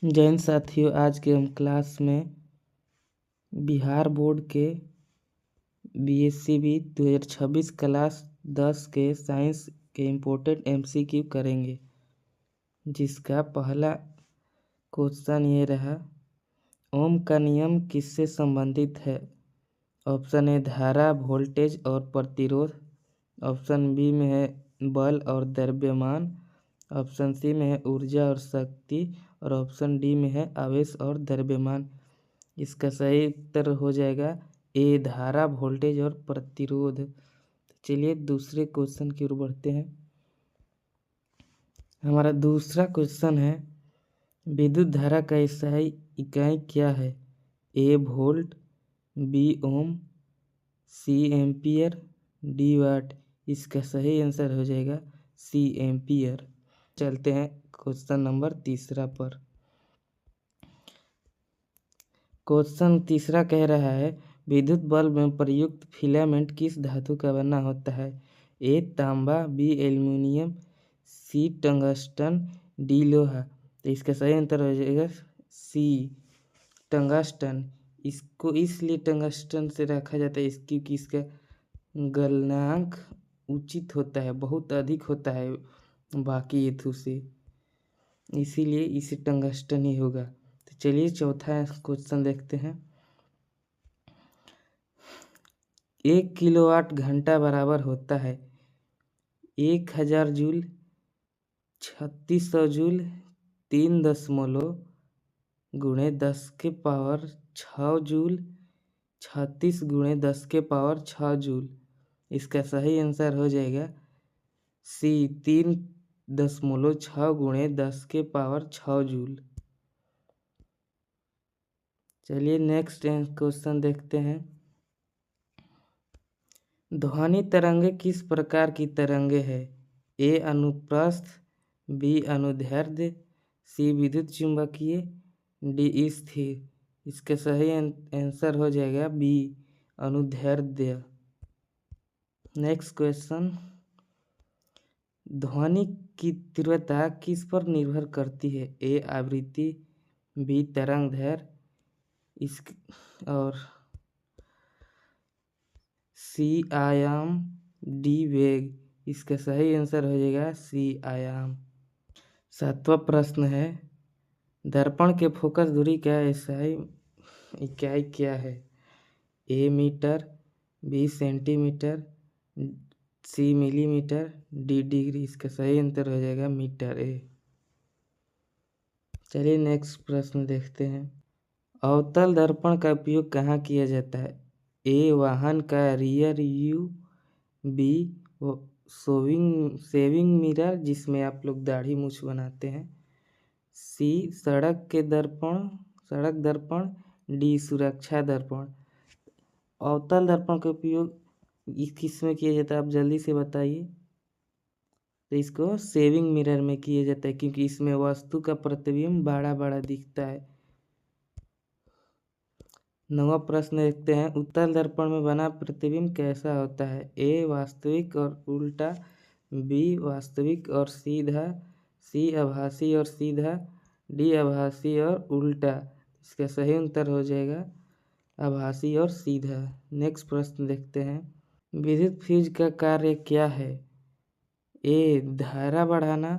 जय हिंद साथियों, आज के हम क्लास में बिहार बोर्ड के बीएससी 2026 क्लास 10 के साइंस के इम्पोर्टेंट एमसीक्यू करेंगे, जिसका पहला क्वेश्चन ये रहा, ओम का नियम किससे संबंधित है। ऑप्शन ए धारा, वोल्टेज और प्रतिरोध। ऑप्शन बी में है बल और द्रव्यमान। ऑप्शन सी में है ऊर्जा और शक्ति और ऑप्शन डी में है आवेश और द्रव्यमान। इसका सही उत्तर हो जाएगा ए धारा, वोल्टेज और प्रतिरोध। चलिए दूसरे क्वेश्चन की ओर बढ़ते हैं। हमारा दूसरा क्वेश्चन है, विद्युत धारा का SI इकाई क्या है। ए वोल्ट, बी ओम, सी एम्पियर, डी वाट। इसका सही आंसर हो जाएगा सी एम्पियर। चलते हैं क्वेश्चन नंबर तीसरा पर। क्वेश्चन तीसरा कह रहा है, विद्युत बल्ब में प्रयुक्त फिलामेंट किस धातु का बना होता है। ए तांबा, बी एल्युमिनियम, सी टंगस्टन, डी लोहा। तो इसका सही आंसर हो जाएगा सी टंगस्टन। इसको इसलिए टंगस्टन से रखा जाता है क्योंकि इसका गलनांक उचित होता है, बहुत अधिक होता है बाकी धातु से, इसीलिए इसे टंगस्टन ही होगा। तो चलिए चौथा क्वेश्चन देखते हैं। 1 किलोवाट घंटा बराबर होता है 1000 जूल, 3600 जूल, 3 गुणे 10 के पावर 6 जूल, 36 गुणे 10 के पावर 6 जूल। इसका सही आंसर हो जाएगा सी 3.6 गुणे 10 के पावर 6 जूल। चलिए नेक्स्ट क्वेश्चन देखते हैं। ध्वनि तरंगे किस प्रकार की तरंगे है। ए अनुप्रस्थ, बी अनुदैर्ध्य, सी विद्युत चुंबकीय, डी स्थिर। इसका सही आंसर हो जाएगा बी अनुदैर्ध्य। नेक्स्ट क्वेश्चन, ध्वनि की तीव्रता किस पर निर्भर करती है। ए आवृत्ति, बी तरंग दैर्ध्य, इस और सी आयाम, डी वेग। इसका सही आंसर हो जाएगा सी आयाम। सातवां प्रश्न है, दर्पण के फोकस दूरी का SI इकाई क्या है। ए मीटर, बी सेंटीमीटर, सी मिलीमीटर, डी डिग्री। इसका सही आंसर हो जाएगा मीटर ए। चलिए नेक्स्ट प्रश्न देखते हैं। अवतल दर्पण का उपयोग कहाँ किया जाता है। ए वाहन का rear view, B saving mirror जिसमें आप लोग दाढ़ी मूछ बनाते हैं, सी सड़क दर्पण, डी सुरक्षा दर्पण। अवतल दर्पण का उपयोग किस में किया जाता है, आप जल्दी से बताइए। तो इसको सेविंग मिरर में किया जाता है क्योंकि इसमें वस्तु का प्रतिबिंब बड़ा बड़ा दिखता है। नवा प्रश्न देखते हैं, उत्तल दर्पण में बना प्रतिबिंब कैसा होता है। ए वास्तविक और उल्टा, बी वास्तविक और सीधा, सी आभासी और सीधा, डी आभासी और उल्टा। इसका सही उत्तर हो जाएगा आभासी और सीधा। नेक्स्ट प्रश्न देखते हैं, विद्युत फ्यूज का कार्य क्या है। ए धारा बढ़ाना,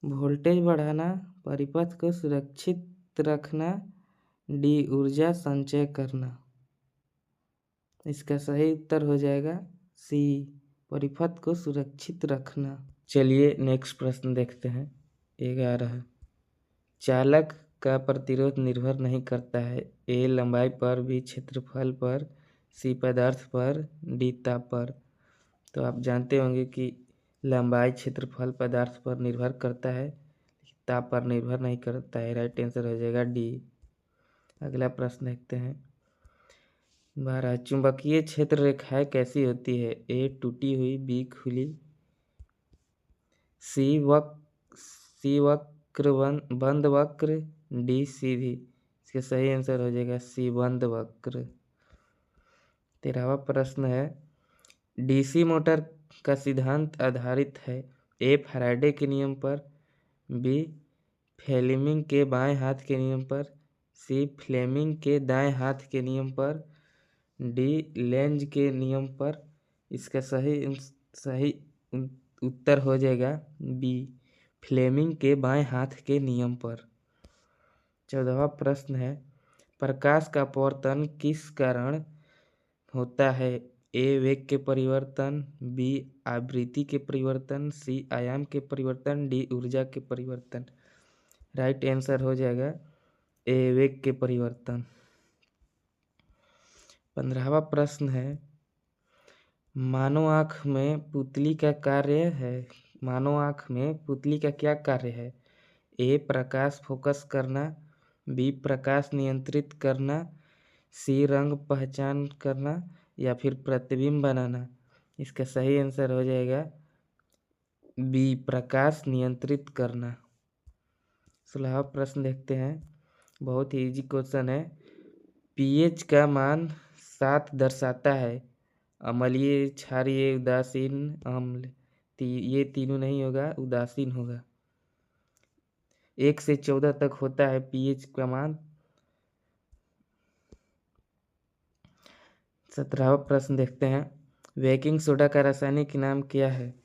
वोल्टेज बढ़ाना, परिपथ को सुरक्षित रखना, डी ऊर्जा संचय करना। इसका सही उत्तर हो जाएगा सी परिपथ को सुरक्षित रखना। चलिए नेक्स्ट प्रश्न देखते हैं। 11, चालक का प्रतिरोध निर्भर नहीं करता है। ए लंबाई पर, बी क्षेत्रफल पर, सी पदार्थ पर, डी ताप पर। तो आप जानते होंगे कि लंबाई क्षेत्रफल पदार्थ पर निर्भर करता है, ताप पर निर्भर नहीं करता है। राइट आंसर हो जाएगा डी। अगला प्रश्न देखते हैं। 12, चुंबकीय क्षेत्र रेखाएं कैसी होती है। ए टूटी हुई, बी खुली, सी वक्र बंद वक्र, डी सीधी। इसका सही आंसर हो जाएगा सी बंद वक्र। 13वां प्रश्न है, डीसी मोटर का सिद्धांत आधारित है। ए फैराडे के नियम पर, बी फ्लेमिंग के बाएं हाथ के नियम पर, सी फ्लेमिंग के दाएं हाथ के नियम पर, डी लेंज के नियम पर। इसका सही उत्तर हो जाएगा बी फ्लेमिंग के बाएं हाथ के नियम पर। 14वां प्रश्न है, प्रकाश का अपवर्तन किस कारण होता है? ए वेग के परिवर्तन, बी आवृत्ति के परिवर्तन, सी आयाम के परिवर्तन, डी ऊर्जा के परिवर्तन। राइट आंसर हो जाएगा ए वेग के परिवर्तन। 15वां प्रश्न है, मानव आँख में पुतली का कार्य है, मानव आँख में पुतली का क्या कार्य है? ए प्रकाश फोकस करना, बी प्रकाश नियंत्रित करना, सी रंग पहचान करना या फिर प्रतिबिंब बनाना। इसका सही आंसर हो जाएगा बी प्रकाश नियंत्रित करना। 16वां प्रश्न देखते हैं, बहुत ही इजी क्वेश्चन है। पीएच का मान 7 दर्शाता है। अम्लीय, क्षारीय, उदासीन, अम्ल। ये तीनों नहीं होगा, उदासीन होगा। 1 से 14 तक होता है पीएच का मान। 17वां प्रश्न देखते हैं, बेकिंग सोडा का रासायनिक नाम क्या है?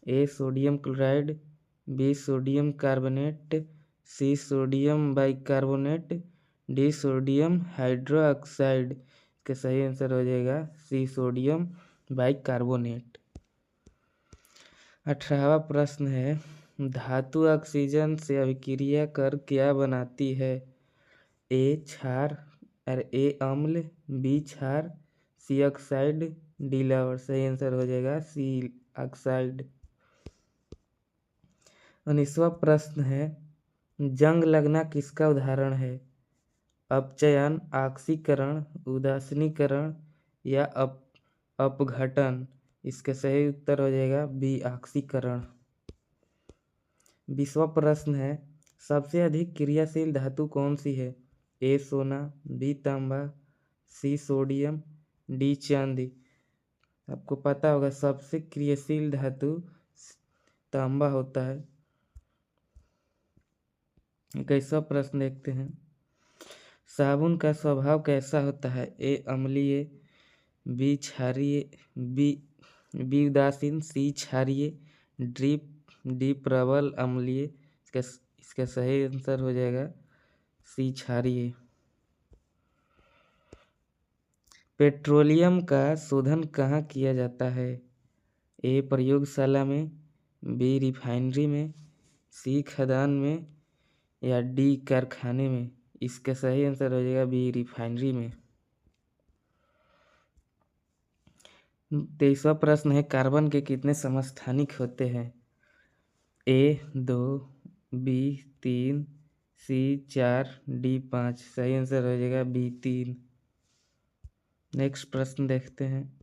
A sodium chloride, B sodium carbonate, C sodium bicarbonate, D sodium hydroxide. इसका सही आंसर हो जाएगा सी सोडियम बाइकार्बोनेट। 18वां प्रश्न है, धातु ऑक्सीजन से अभिक्रिया कर क्या बनाती है? ए क्षार, ए अम्ल, बी क्षार, सी ऑक्साइड, डी लवण। सही आंसर हो जाएगा सी ऑक्साइड। 19वां प्रश्न है, जंग लगना किसका उदाहरण है? अपचयन, ऑक्सीकरण, उदासीनीकरण या अपघटन। इसका सही उत्तर हो जाएगा बी ऑक्सीकरण। 20वां प्रश्न है, सबसे अधिक क्रियाशील धातु कौन सी है? ए सोना, बी तांबा, सी सोडियम, डी चांदी। आपको पता होगा सबसे क्रियाशील धातु तांबा होता है। 21वां प्रश्न देखते हैं, साबुन का स्वभाव कैसा होता है? ए अम्लीय, बी क्षारीय, बी उदासीन, सी क्षारीय, डी प्रबल अम्लीय। इसका सही आंसर हो जाएगा सी क्षारीय। पेट्रोलियम का शोधन कहाँ किया जाता है? ए प्रयोगशाला में, बी रिफाइनरी में, सी खदान में या डी कारखाने में। इसका सही आंसर हो जाएगा बी रिफाइनरी में। 23वां प्रश्न है, कार्बन के कितने समस्थानिक होते हैं? ए 2, बी 3, सी 4, डी 5। सही आंसर हो जाएगा बी 3। नेक्स्ट प्रश्न देखते हैं,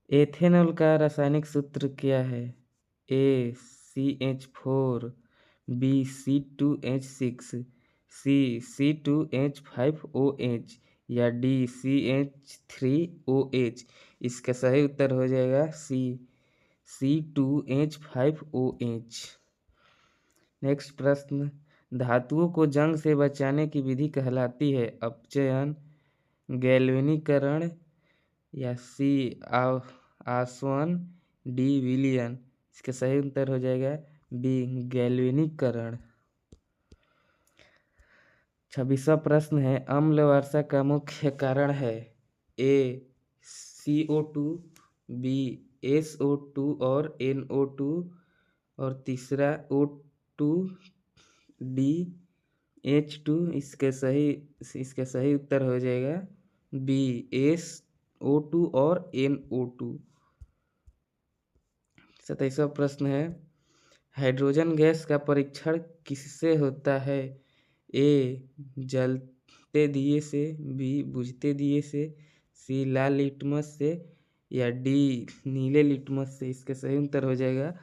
एथेनॉल का रासायनिक सूत्र क्या है? ए CH4, बी C2H6, सी C2H5OH या डी CH3OH। इसका सही उत्तर हो जाएगा सी C2H5OH। नेक्स्ट प्रश्न, धातुओं को जंग से बचाने की विधि कहलाती है? अपचयन, गैल्वेनीकरण या सी आसवन, डी विलियन। इसका सही उत्तर हो जाएगा बी गैल्वेनीकरण। 26वां प्रश्न है, अम्ल वर्षा का मुख्य कारण है? ए CO2, बी SO2 और NO2 और तीसरा O2, डी H2। इसका सही उत्तर हो जाएगा बी SO2 और NO2। 27वां प्रश्न है, हाइड्रोजन गैस का परीक्षण किससे होता है? ए जलते दिए से, बी बुझते दिए से, सी लाल लिटमस से या डी नीले लिटमस से। इसका सही उत्तर हो जाएगा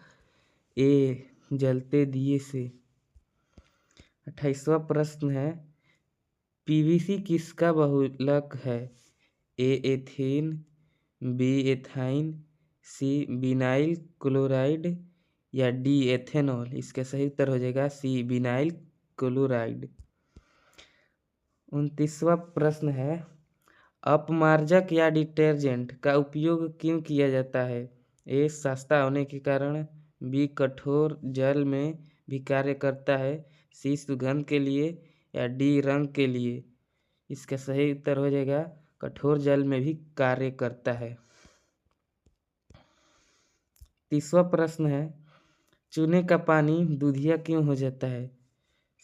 ए जलते दिए से। 28वां प्रश्न है, PVC किसका बहुलक है? ए एथेन, बी एथाइन, सी विनाइल क्लोराइड या डी एथेनॉल? इसका सही उत्तर हो जाएगा सी विनाइल क्लोराइड। 29वां प्रश्न है, अपमार्जक या डिटर्जेंट का उपयोग क्यों किया जाता है? ए सस्ता होने के कारण, बी कठोर जल में भी कार्य करता है, सी सुगंध के लिए या डी रंग के लिए? इसका सही उत्तर हो जाएगा कठोर जल में भी कार्य करता है। 30वां प्रश्न है, चूने का पानी दूधिया क्यों हो जाता है?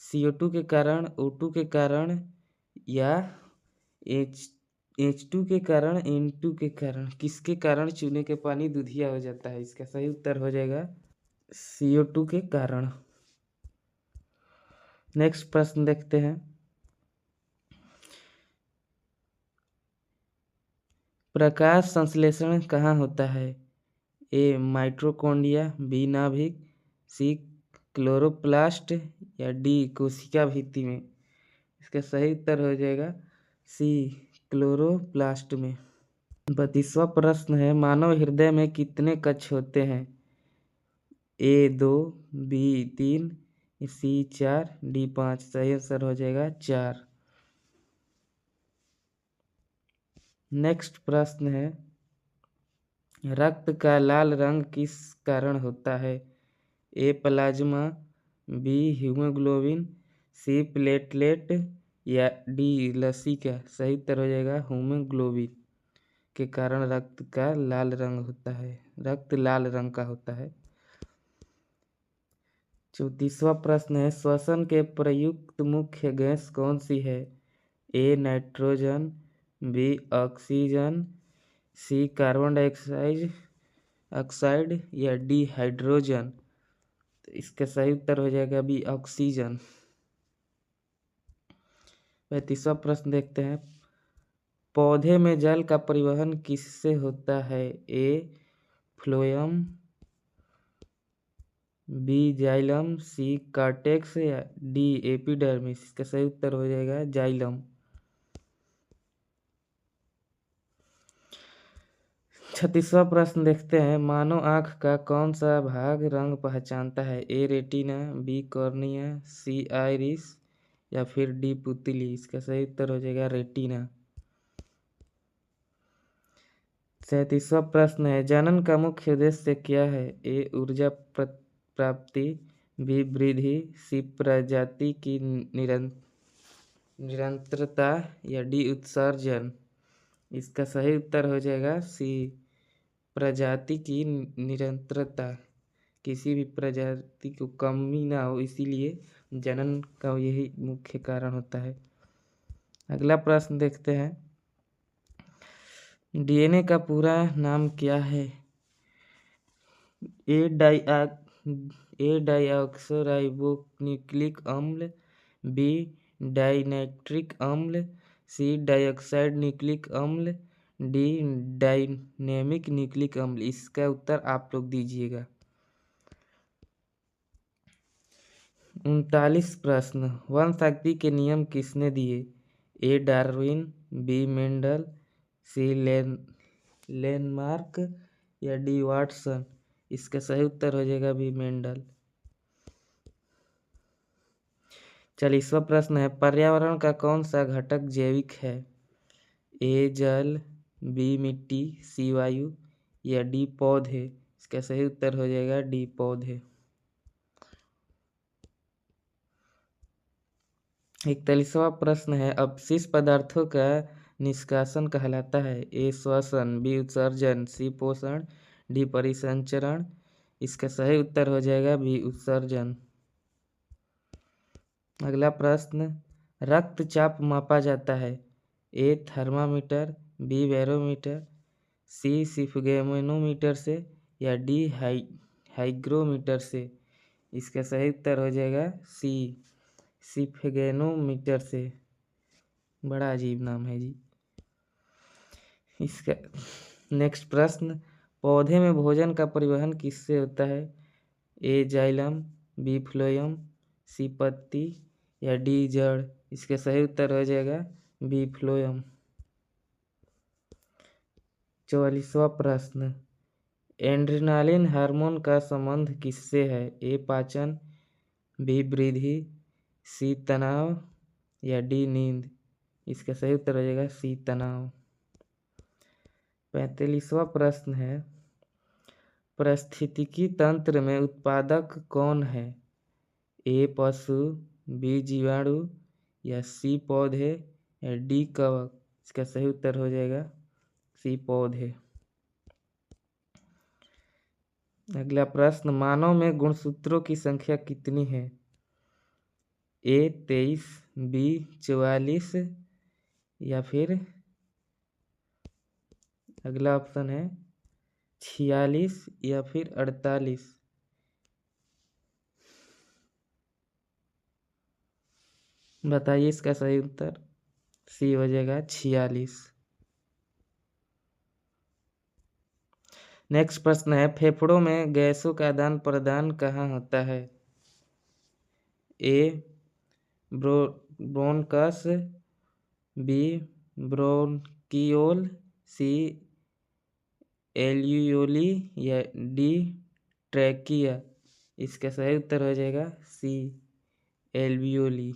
CO2 के कारण, O2 के कारण या H2 के कारण, N2 के कारण? किसके कारण चूने के पानी दूधिया हो जाता है? इसका सही उत्तर हो जाएगा CO2 के कारण। नेक्स्ट प्रश्न देखते हैं, प्रकाश संश्लेषण कहाँ होता है? ए माइटोकॉन्ड्रिया, बी नाभिक, सी क्लोरोप्लास्ट या डी कोशिका भित्ति में? इसका सही उत्तर हो जाएगा सी क्लोरोप्लास्ट में। 32वां प्रश्न है, मानव हृदय में कितने कक्ष होते हैं? ए 2, बी 3, सी 4, डी 5? सही आंसर हो जाएगा 4। नेक्स्ट प्रश्न है, रक्त का लाल रंग किस कारण होता है? ए प्लाज्मा, बी हीमोग्लोबिन, सी प्लेटलेट या डी लसीका? सही उत्तर हो जाएगा हीमोग्लोबिन के कारण रक्त का लाल रंग होता है, रक्त लाल रंग का होता है। 34वां प्रश्न है, श्वसन के प्रयुक्त मुख्य गैस कौन सी है? A nitrogen, B oxygen, C carbon dioxide या डी हाइड्रोजन? तो इसका सही उत्तर हो जाएगा बी ऑक्सीजन। 35वां प्रश्न देखते हैं, पौधे में जल का परिवहन किससे होता है? ए फ्लोएम, बी जाइलम, सी कार्टेक्स या डी एपिडर्मिस? इसका सही उत्तर हो जाएगा जाइलम। 36वां प्रश्न देखते हैं, मानव आँख का कौन सा भाग रंग पहचानता है? ए रेटिना, बी कॉर्निया, सी आइरिस या फिर डी पुतली? इसका सही उत्तर हो जाएगा रेटिना। 37वां प्रश्न है, जनन का मुख्य उद्देश्य क्या है? ए ऊर्जा प्राप्ति, बी वृद्धि, सी प्रजाति की निरंतरता या डी उत्सर्जन? इसका सही उत्तर हो जाएगा सी प्रजाति की निरंतरता, किसी भी प्रजाति को कमी ना हो, इसीलिए जनन का यही मुख्य कारण होता है। अगला प्रश्न देखते हैं, DNA का पूरा नाम क्या है? ए डाईऑक्सोराइबोन्यूक्लिक अम्ल, बी डाइनाइट्रिक अम्ल, सी डाइऑक्साइड न्यूक्लिक अम्ल, डी डायनेमिक न्यूक्लिक अम्ल? इसका उत्तर आप लोग दीजिएगा। 39 प्रश्न, वनशक्ति के नियम किसने दिए? ए डार्विन, बी मेंडल, सी लेनमार्क या डी वाटसन? इसका सही उत्तर हो जाएगा बी मेंडल। 40वां प्रश्न है, पर्यावरण का कौन सा घटक जैविक है? ए जल, बी मिट्टी, सी वायु या डी पौधे? इसका सही उत्तर हो जाएगा डी पौधे। 41वां प्रश्न है, अपशिष्ट पदार्थों का निष्कासन कहलाता है? ए श्वसन, बी उत्सर्जन, सी पोषण, डी परिसंचरण? इसका सही उत्तर हो जाएगा बी उत्सर्जन। अगला प्रश्न, रक्तचाप मापा जाता है? ए थर्मामीटर, बी बैरोमीटर, सी सिफगैमोमीटर से या डी हाइग्रोमीटर से? इसका सही उत्तर हो जाएगा सी सिफगैनोमीटर से। बड़ा अजीब नाम है जी इसका। नेक्स्ट प्रश्न, पौधे में भोजन का परिवहन किससे होता है? ए जाइलम, बी फ्लोएम, सी पत्ती या डी जड़? इसका सही उत्तर हो जाएगा बी फ्लोएम। 44वां प्रश्न, एड्रेनालिन हार्मोन का संबंध किससे है? ए पाचन, बी वृद्धि, सी तनाव या डी नींद? इसका सही उत्तर हो जाएगा सी तनाव। 45वां प्रश्न है, पारिस्थितिकी तंत्र में उत्पादक कौन है? ए पशु, बी जीवाणु या सी पौधे या डी कवक? इसका सही उत्तर हो जाएगा सी पौधे। अगला प्रश्न, मानव में गुणसूत्रों की संख्या कितनी है? ए 23, बी 44 या फिर अगला ऑप्शन है 46 या फिर 48? बताइए इसका सही उत्तर। सी हो जाएगा 46। नेक्स्ट प्रश्न है, फेफड़ों में गैसों का आदान प्रदान कहाँ होता है? ए ब्रोनकस, बी ब्रोंकियोल, सी एल्यूयोली या डी ट्रैकिया? इसका सही उत्तर हो जाएगा सी एल्यूयोली।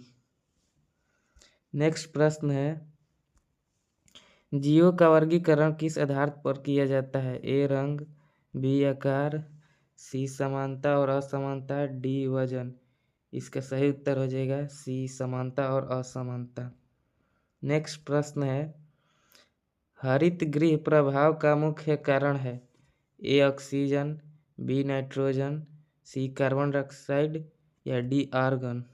नेक्स्ट प्रश्न है, जीवों का वर्गीकरण किस आधार पर किया जाता है? ए रंग, बी आकार, सी समानता और असमानता, डी वजन? इसका सही उत्तर हो जाएगा सी समानता और असमानता। नेक्स्ट प्रश्न है, हरित गृह प्रभाव का मुख्य कारण है? A oxygen, B nitrogen, C carbon dioxide या डी आर्गन?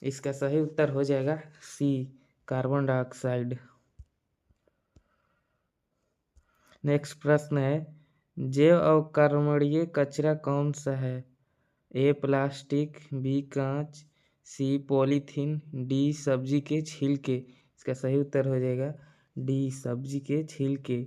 इसका सही उत्तर हो जाएगा सी कार्बन डाइऑक्साइड। नेक्स्ट प्रश्न है, जैव अवक्रमणीय कचरा कौन सा है? ए प्लास्टिक, बी कांच, सी पॉलीथीन, डी सब्जी के छिलके? इसका सही उत्तर हो जाएगा डी सब्जी के छिलके।